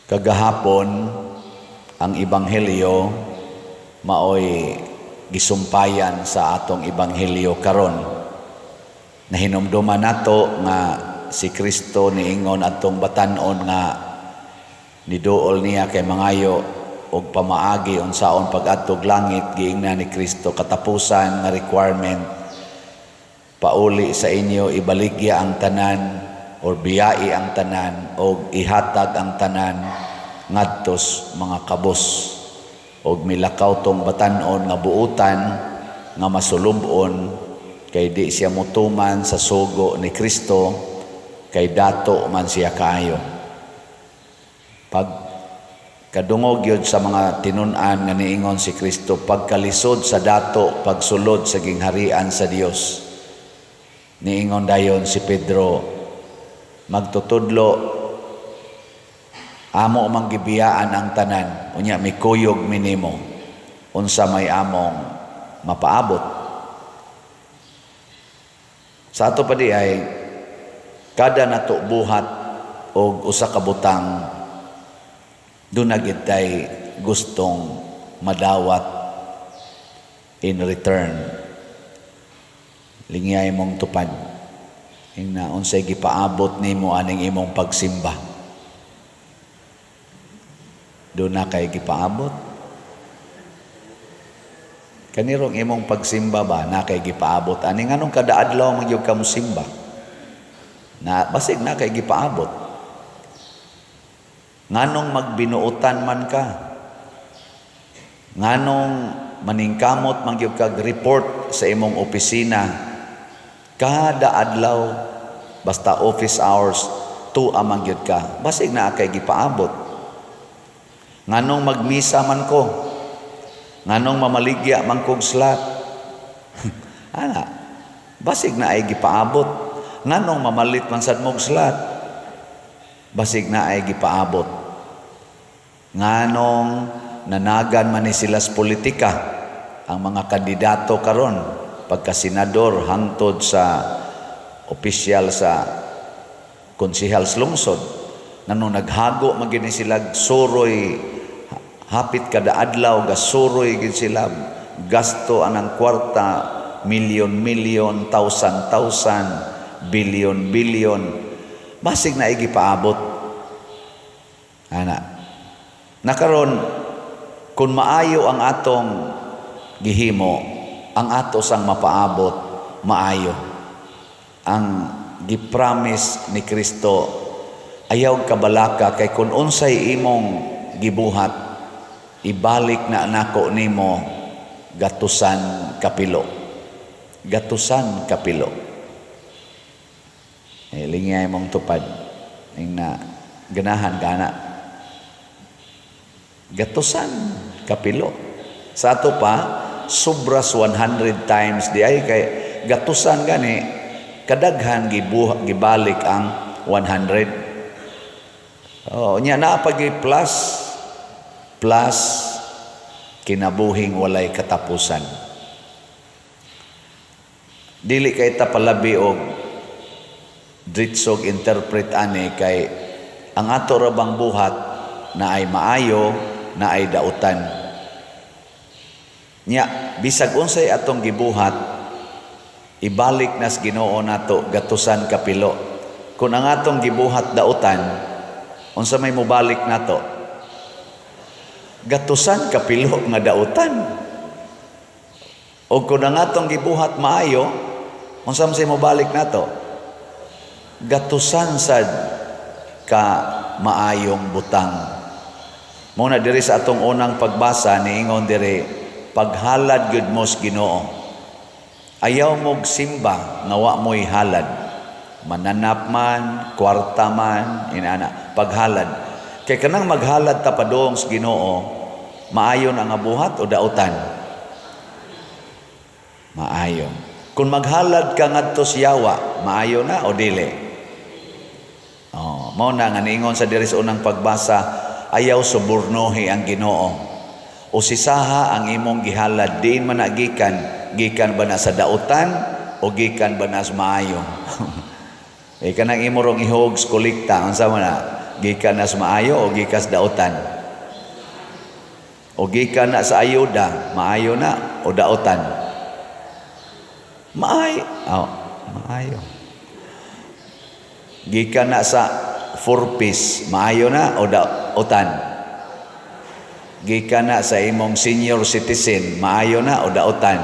Kagahapon ang ebanghelyo maoy gisumpayan sa atong ebanghelyo karon. Nahinumduman nato nga si Kristo niingon atong batan-on nga niduol niya kay mangayo og pamaagi unsaon pag-adtog langit giingna ni Kristo katapusan nga requirement pauli sa inyo ibaligya ang tanan or biyai ang tanan o ihatag ang tanan ngadtos mga kabos o milakaw tong batan-on nga buutan nga masulubon kay di siya mutuman sa sugo ni Kristo kay dato man siya kaayo. Pag kadungog yun sa mga tinun-an nga niingon si Kristo, pagkalisod sa dato, pagsulod sa gingharian sa Dios. Niingon dayon si Pedro, magtutudlo amo mang gibiyaan ang tanan unya mikuyog minimo unsa may among mapaabot. Sa ato pa di ay kada nato buhat og usa ka butang doon na gitay gustong madawat in return. Lingay mong tupad na unsay gipaabot nimo aning imong pagsimba. Doon na kay gipaabot. Kanirong imong pagsimba ba na kay gipaabot? Aning anong kada adlaw magyug ka musimba? Na basig na kay gipaabot. Nganong magbinuutan man ka? Nganong maningkamot magyug kag report sa imong opisina? Kada adlaw basta office hours 2 amang gyud ka. Basig na kay gipaabot. Nganong magmisa man ko? Nganong mamaligya man kog slat? Ana, basig na ay gipaabot. Nganong mamalit man sad mog slat? Basig na ay gipaabot. Nganong nanagan man ni sila sa politika ang mga kandidato karon pagka senador hangtod sa opisyal sa konsehal sa lungsod nanong naghago magini sila suroy hapit kada adlaw gasuroy gid sila gasto anang kwarta milyon-milyon, tausan-tausan, bilyon-bilyon. Basig na igipaabot. Ana. Nakaron kung maayo ang atong gihimo, ang ato sang mapaabot maayo. Ang gipromise ni Kristo ayaw kabalaka kay kun unsay imong gibuhat ibalik na nako nimo gatusan kapilo. Gatusan kapilo. Lingay mong tupad ning na ganahan kana. Gatusan kapilo. Sa ato pa sobras 100 times di ay kay gatusan gani kadaghan gibalik ang 100. Oh, nya na pag plus kinabuhing walay katapusan. Dili kay ta palabi og dritsog interpret ani kay ang ato ra bang buhat na ay maayo na ay dautan. Nya bisag unsay atong gibuhat ibalik nas Ginoo nato gatusan kapilo. Kung ang atong gibuhat dautan unsa may mobalik nato gatusan kapilo nga dautan. O kung ang atong gibuhat maayo unsa may mobalik nato gatusan sad ka maayong butang. Muna diri sa atong unang pagbasa niingon diri paghalad gyud mo sa Ginoo. Ayaw mog simba nga wa mo'y halad. Mananap man, kwarta man, inana, paghalad. Kay kanang maghalad ta padung sa Ginoo, maayo na nga buhat o dautan? Maayo. Kung maghalad ka ngadto sa yawa, maayo na o dili? Oh, mao na nga niingon sa diri sa unang pagbasa, ayaw subornohi ang Ginoo. O sisaha ang imong gihalad diin man gikan ba na sa dautan o gikan ba na sa maayo. Kanang imo rong ihog kolekta unsa man na gikan na sa maayo o gikas daotan? O gikan na sa ayuda, maayo na o daotan? Maayo. Gikan na sa 4-piece, maayo na o daotan? Gikan na sa imong senior citizen, maayo na o daotan?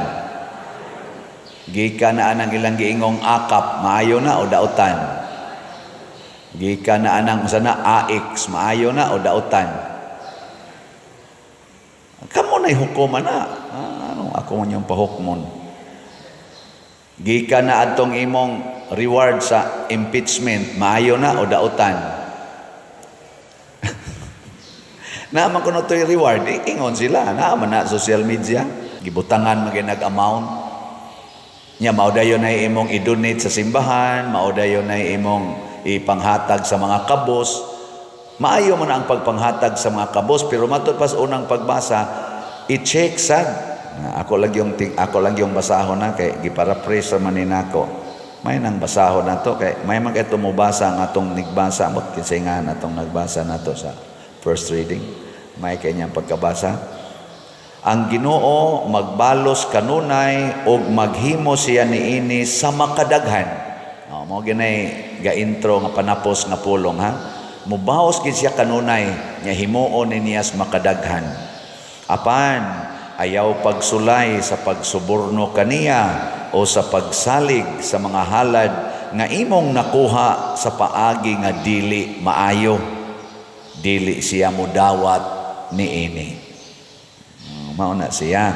Gikan na anang ilang giingong akap, maayo na o daotan? Gikan na anang sana AX, maayo na o daotan? Kamo na'y hukuman na. Ako man yung pahukmon. Gikan na atong imong reward sa impeachment, maayo na o daotan? Naaman ko na ito'y reward, ingon sila. Naaman na social media. Gibutangan maginag-amount. Nya, maudayon na imong i-donate sa simbahan, maudayon na imong ipanghatag sa mga kabos. Maayo man ang pagpanghatag sa mga kabos, pero matod pas unang pagbasa, i-check sad. Ako lang yung basahon na, kay giparaphrase man ninako. May nang basahon na to, kay may man ito mubasa nga itong nigbasa, mo kinsay nga na itong nagbasa na to sa first reading. May kanyang pagkabasa. Ang Ginoo magbalos kanunay o maghimo siya niini sa makadaghan. Mo ginay ga-intro nga panapos nga pulong ha. Mubaos gid siya kanunay nya himuon niya sa makadaghan. Apan ayaw pagsulay sa pagsuborno kaniya o sa pagsalig sa mga halad nga imong nakuha sa paagi nga dili maayo. Dili siya mudawat niini. Mauna siya.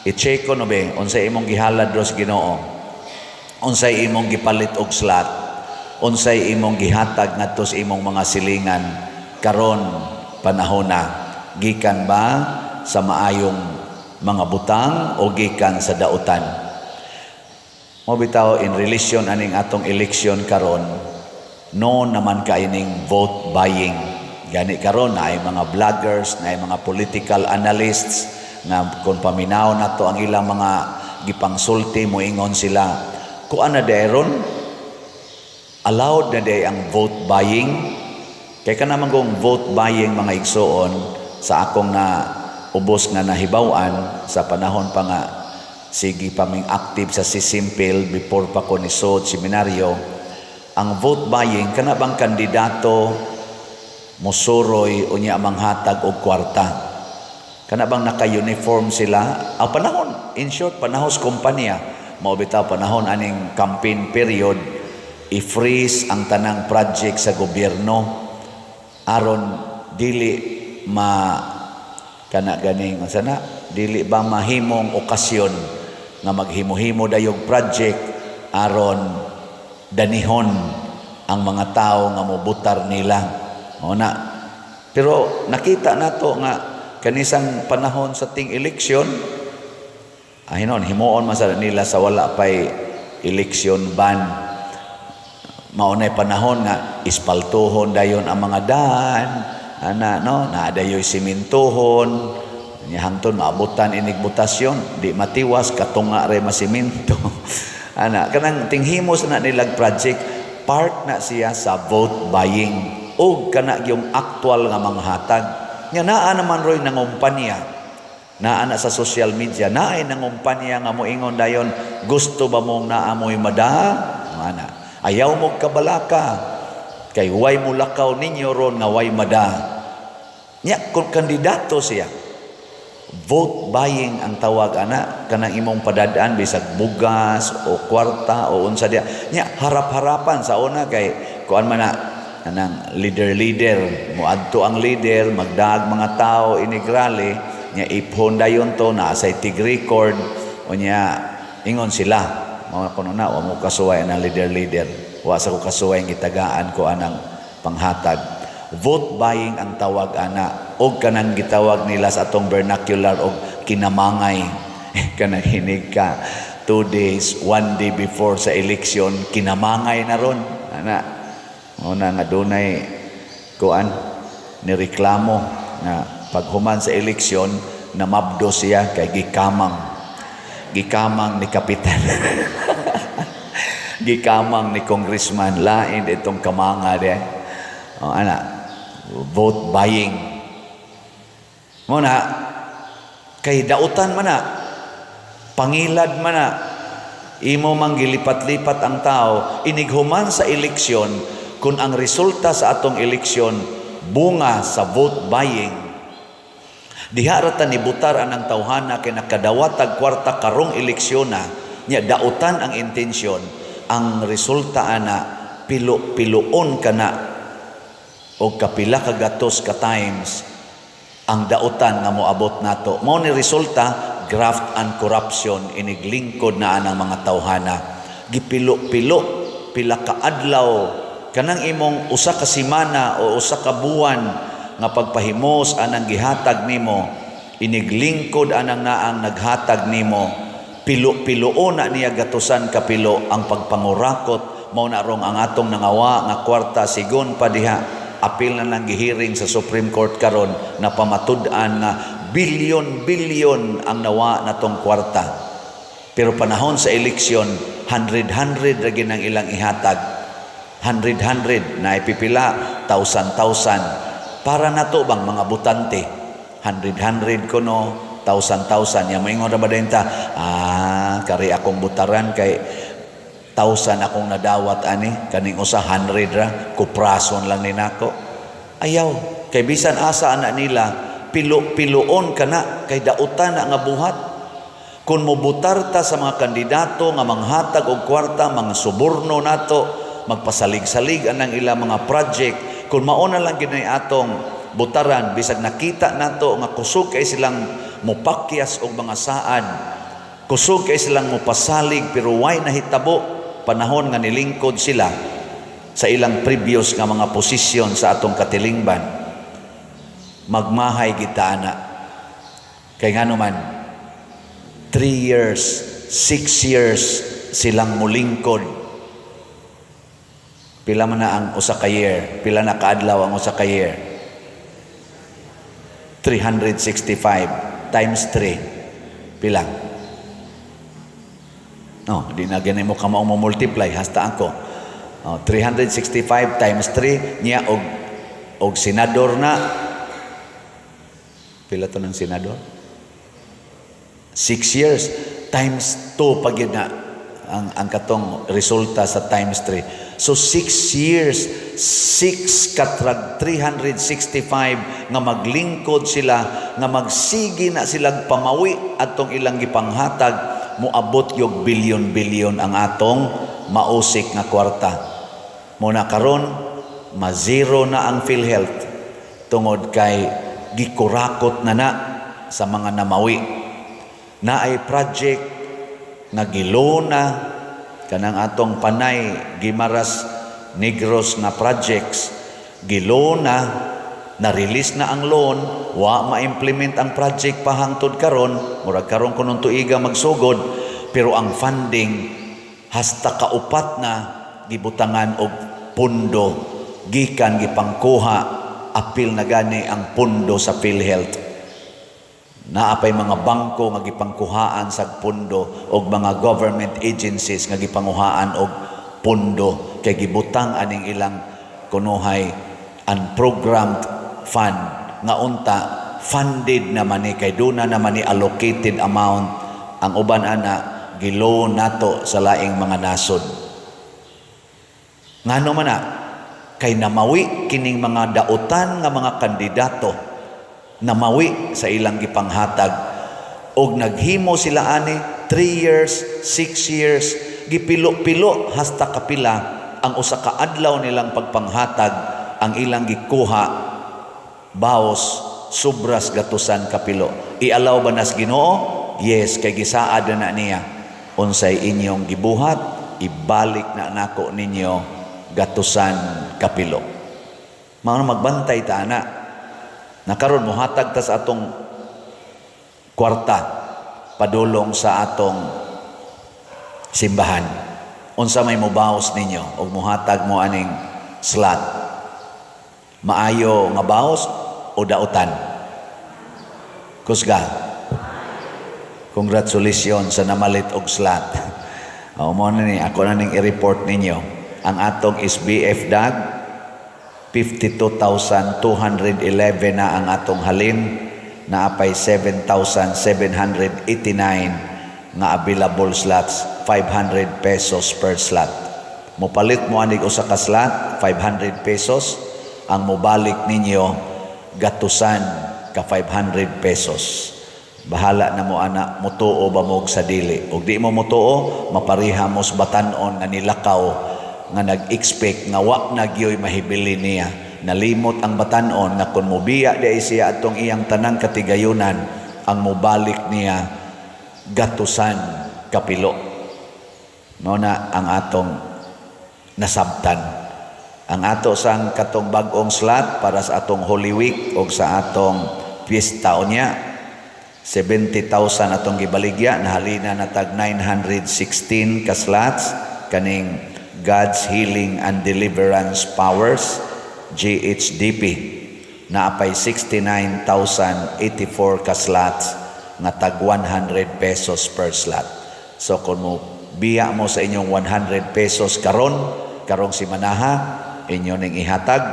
I-check ko no be, unsay imong gihalad dos Ginoo. Unsay imong gipalit og slot. Unsay imong gihatag ngadto sa imong mga silingan karon panahon na. Gikan ba sa maayong mga butang o gikan sa dautan? Mo bitaw in relation aning atong election karon, no naman kaining vote buying. Gani karon na ay mga vloggers, na ay mga political analysts na kung paminaw na to ang ilang mga gipangsulti moingon sila kuan na deron allowed na day ang vote buying. Kay ka naman kung vote buying mga igsoon sa akong na ubos nga nahibawan sa panahon pa nga sige pa ming active sa Sisimpil before pa ko ni Sod seminaryo. Ang vote buying kana bang kandidato musuroy unya manghatag og kwarta. Kana bang naka-uniform sila? Ang panahon, in short, panahos kumpanya. Mao bitaw panahon aning campaign period, i-freeze ang tanang project sa gobyerno aron dili kana ganing sana dili ba mahimong okasyon nga maghimo-himo dayog project aron danihon ang mga tao nga mobutar nila. Pero nakita nato nga kanisang panahon sa ting eleksyon himuon man sa nila sa wala pay eleksyon ban. Maunay panahon nga ispaltuhon dayon ang mga daan na dayoy simintuhon nya hangtod maabutan inig butasyon di matiwas katunga re masiminto. Kanang tinghimos na nilag project part na siya sa vote buying o kana yung actual nga manghatag. Nga naa naman roy nangumpanya. Naa na sa social media, naay nangumpanya nga moingon dayon, gusto ba mong naamoy mada? Ayaw mo kabalaka. Kay way mulakaw ninyo ron nga way mada. Nya kung kandidato siya, vote buying ang tawag kanang imong padadaan bisag bugas o kwarta o unsa dia. Nya harap-harapan sa una kay kuan man na anang leader moadto ang leader magdag mga tao inigrali nya iphon dayon to na sa tig record o nya ingon sila mga kuno na wa mo kasuway ang leader wa sa ko kasuway ang gitagaan ko anang panghatag. Vote buying ang tawag og kanang gitawag nila sa atong vernacular og kinamangay. Kanang hinig ka 2 days 1 day before sa election kinamangay na ron una nga dunay kuan nireklamo nga paghuman sa eleksyon namabdo siya kay gikamang ni kapitan. Gikamang ni congressman lain itong kamanga de O ana, vote buying. Muna, kay dautan man na, pangilad man na, imo mang gilipat-lipat ang tao, inighuman sa eleksyon, kung ang resulta sa atong eleksyon, bunga sa vote buying, diharatan ni butar anang tawhana kay nakadawatag kwarta karong eleksyon na, nya dautan ang intensyon, ang resulta ana, pilo-piloon ka na, o kapila ka gatos ka times, ang dautan nga moabot nato. Mao ni resulta, graft and corruption, iniglingkod na anang mga tawhana. Gipilo-pilo, pila ka adlaw, kanang imong usa ka semana o usa ka buwan nga pagpahimos anang gihatag nimo, iniglingkod anang naang naghatag nimo, pilo-piloon na niya gatusan kapilo ang pagpangurakot. Mao na rong ang atong nangawa nga kwarta sigon pa diha, apil na lang gihiring sa Supreme Court karon na pamatud-an na bilyon-bilyon ang nawa natong kwarta. Pero panahon sa eleksyon, 100 ra gid ang ilang ihatag. 100 na ipipila, 1,000 para nato bang mga butante. 100 kuno, 1,000 ya moingon ra ba denta, kari akong butaran kay 1,000 akong nadawat ani, kaning usa 100 ra, kuprason lang ni nako. Ayaw, kay bisan asa ana nila, pilo-piloon ka na, kay dautan na nga buhat. Kung mubutar ta sa mga kandidato nga manghatag og kwarta, mga suborno nato, magpasalig-salig anang ila mga project, kung mauna lang gid atong butaran, bisag nakita nato nga kusog kay silang mupakyas og mga saad, kusog kay silang mupasalig, pero way nahitabo panahon nga nilingkod sila sa ilang previous nga mga posisyon sa atong katilingban, magmahay kita na. Kay nga naman, 3 years, 6 years silang mulingkod. Pila man na ang usa ka year, pila na kaadlaw ang usa ka year? 365 times 3. Pila? No, di na ganun mo ka multiply hasta ako. 365 times 3 niya og senador na. Pila to ng senador? 6 years times 2 pag na ang katong resulta sa times 3. So 6 years, 6 katrag 365 nga maglingkod sila, nga magsigi na silang pamawi atong ilang gipanghatag, moabot yung bilyon-bilyon ang atong mausik nga kwarta. Muna karon, ma-zero na ang PhilHealth tungod kay gikurakot na sa mga namawi. Na ay project nga gilona, kanang atong Panay, Guimaras, Negros nga projects, gilona, na-release na ang loan, wa ma-implement ang project pa hangtod karon, murag karon kunon tuiga magsugod, pero ang funding hasta kaupat na gibutangan og pundo, gikan gipangkuha, apil na gani ang pundo sa PhilHealth. Naapay mga bangko nga gipangkuhaan sa pundo og mga government agencies nga gipanguhaan og pundo, kay gibutang aning ilang kunuhay unprogrammed fund nga unta funded naman ni, kay duna naman ni allocated amount, ang uban ana giloan nato sa laing mga nasod. Ngano man na kay namawi kining mga dautan nga mga kandidato, namawi sa ilang gipanghatag og naghimo sila ani 3 years, 6 years, gipilo-pilo hasta kapila ang usa ka adlaw nilang pagpanghatag ang ilang gikuha, baos subras gatusan kapilo. Ialaw ba nas Ginoo? Yes, kay gisaad na niya, unsay inyong gibuhat, ibalik na nako ninyo gatusan kapilo. Mga magbantay ta ana. Nakaroon muhatag ta sa atong kwarta padulong sa atong simbahan. Unsa may mubaos ninyo og muhatag mo aning slot? Maayo nga baos o dautan? Kusga. Congratulations sa namalit og slot. Mo na ni ako na ning i-report ninyo ang atong SBF dag 52,211 na ang atong halin, naapay 7,789 nga available slots, 500 pesos per slot. Mupalit mo anig usa ka slot, 500 pesos, ang mubalik ninyo gatusan ka 500 pesos. Bahala na mo ana, mutuo ba mo sa dili. Ug di mo mutuo, mapariha mo sa batanon nga nilakaw nga nag-expect nga wa na gyoy mahibili niya. Nalimot ang batanon nga kun mobiya di siya atong iyang tanang katigayunan, ang mubalik niya gatusan kapilo. Mao na ang atong nasabtan. Ang ato sang katong bag-ong slot para sa atong Holy Week o sa atong piyesta niya, 70,000 atong gibaligya, nahalina na tag 916 ka slots kaning God's Healing and Deliverance Powers, GHDP. Naapay 69,084 ka slots nga tag 100 pesos per slot. So kung mo biya mo sa inyong 100 pesos karong simanaha, inyo ning ihatag,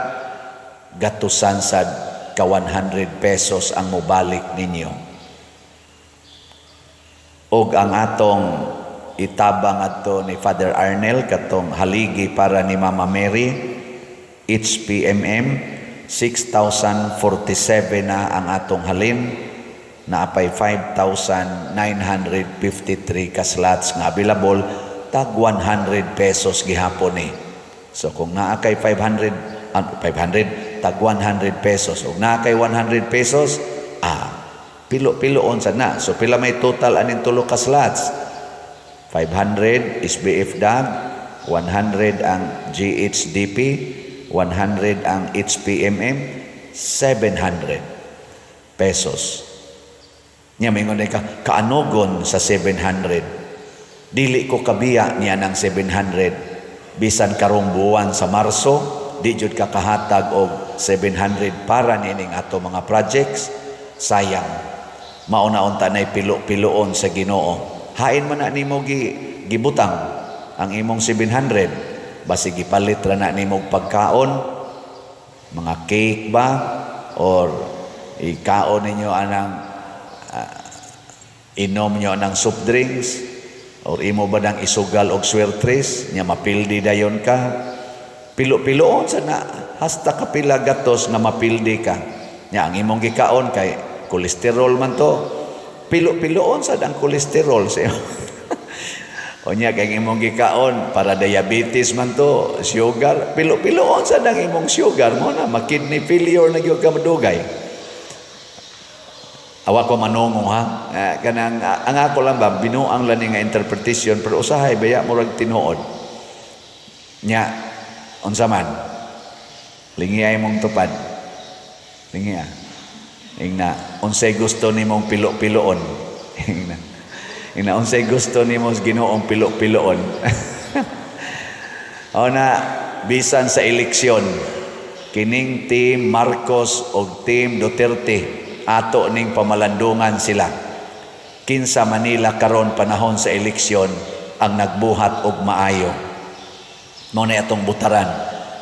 gatusan sad ka 100 pesos ang mobalik ninyo. Og ang atong itabang adto ni Father Arnel katong haligi para ni Mama Mary, HPMM, 6,047 na ang atong halin, naapay 5,953 ka slots nga available, tag 100 pesos gihapon ni. So kung naa kay 500 tag 100 pesos. Ug naa kay 100 pesos, pilo-piloon sa na. So pila may total aning tulo ka slots? 500 SBF DAG, 100 ang GHDP, 100 ang HPMM, 700 pesos. Nya mingon ka kaanogon sa 700. Dili ko kabiya niya ng 700. Bisan karong buwan sa Marso, di jud ka kahatag og 700 para nining ato mga projects. Sayang. Mauna-unta nay pilo-piloon sa Ginoo. Hain man na nimo gibutang ang imong 700. Basi gipalit ra na nimo pagkaon, mga cake ba or ikaon ninyo anang inom nyo ng soft drinks or imo ba nang isugal og swertres nya mapildi dayon ka. Pilo-piloon sa na hasta kapila gatos nga mapildi ka. Nya ang imong gikaon kay kolesterol man to. Pilo-piloon sa ang kolesterol sa o nya kay imong gikaon para diabetes man to, sugar. Pilo-piloon sa ang imong sugar mo na ma-kidney failure na gyud ka madugay. Awa ko manungo ha. Kanang ang ako lang ba binuang lang nga interpretation pero usahay baya murag tinuod. Nya unsa man? Lingi ay mong tupad. Lingi ingna unsay gusto nimong pilo-piloon. Ingna unsay gusto nimo Ginoong pilo-piloon. O na bisan sa eleksyon kining team Marcos o team Duterte ato ning pamalandungan sila. Kinsa Manila karon panahon sa eleksyon ang nagbuhat og maayo. Mao na atong butaran.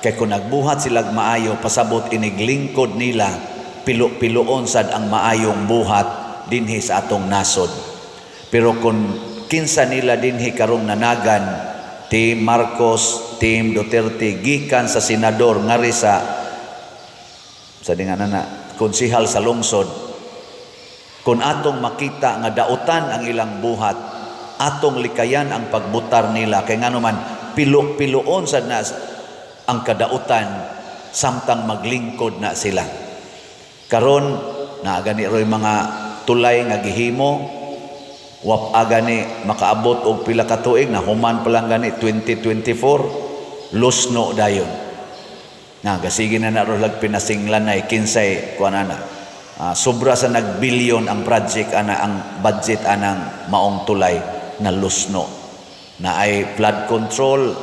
Kay kung nagbuhat sila maayo, pasabot iniglingkod nila, pilo-piloon sad ang maayong buhat dinhi sa atong nasod. Pero kung kinsa nila dinhi karong nanagan, Team Marcos, Team Duterte, gikan sa senador ngari sa dinganan na konsihal sa lungsod, kung atong makita nga dautan ang ilang buhat, atong likayan ang pagbutar nila. Kay ngano man, pilo-piloon sad na ang kadautan samtang maglingkod na sila. Karon na gani roy mga tulay nga gihimo, wap gani makaabot og pila ka tuig na human pa lang gani 2024, lusno dayon. Na gasige na lag pinasinglan na kinsay kuan ana. Sobra sa nagbilyon ang project ana, ang budget anang maong tulay na lusno. Na ay flood control,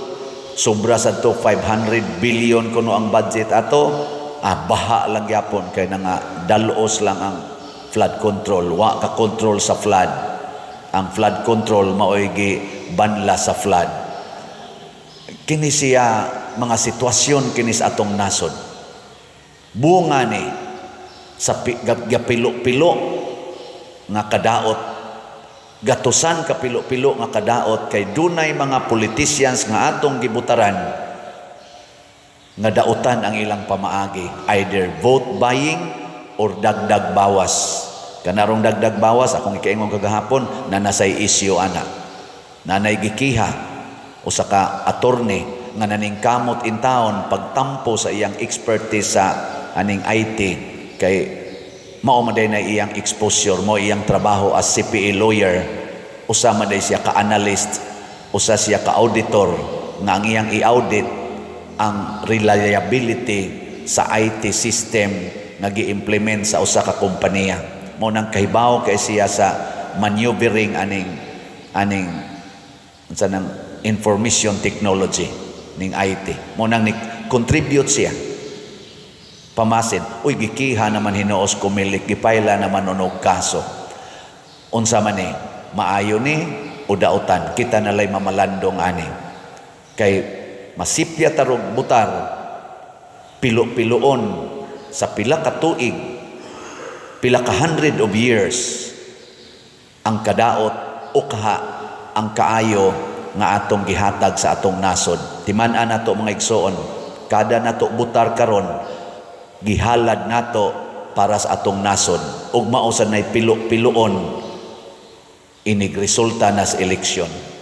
sobra sa to 500 billion kuno ang budget ato. Baha lang yapon kay nga dalos lang ang flood control. Wa ka control sa flood. Ang flood control maoy gi banla sa flood. Kini siya mga sitwasyon kinis atong nasod. bunga ni sa gapilo-pilo nga kadaot, gatusan ka pilo-pilo nga kadaot, kay dunay mga politicians nga atong gibutaran nga dautan ang ilang pamaagi, either vote buying or dagdag bawas. Kanarong dagdag bawas, akong ikaingon kagahapon, na nasay isyo ana. Nanay gikiha o saka attorney nga naningkamot in town pagtampo sa iyang expertise sa aning IT, kay mao man day na iyang exposure, mo iyang trabaho as CPA lawyer, usa man day siya ka analyst, usa siya ka auditor nga ang iyang i-audit ang reliability sa IT system nga gi-implement sa usa ka kompanya. Mo nang kahibaw kay siya sa maneuvering aning sa nang information technology ning IT. Mo nang ni contribute siya. Pamasin, uy gikiha naman hinuos kumilik, gipayla naman unog kaso. Unsa man ni, maayo ni o dautan, kita nalay mamalandong ani. Kay masipya tarog butar, pilo-piloon sa pila ka tuig, pila ka 100 of years, ang kadaot o kaha ang kaayo nga atong gihatag sa atong nasod. Timan-an nato mga igsoon, kada nato butar karon, gihalad nato para sa atong nasod. Ug mao sa nay pilo-piloon, inig resulta nas eleksyon.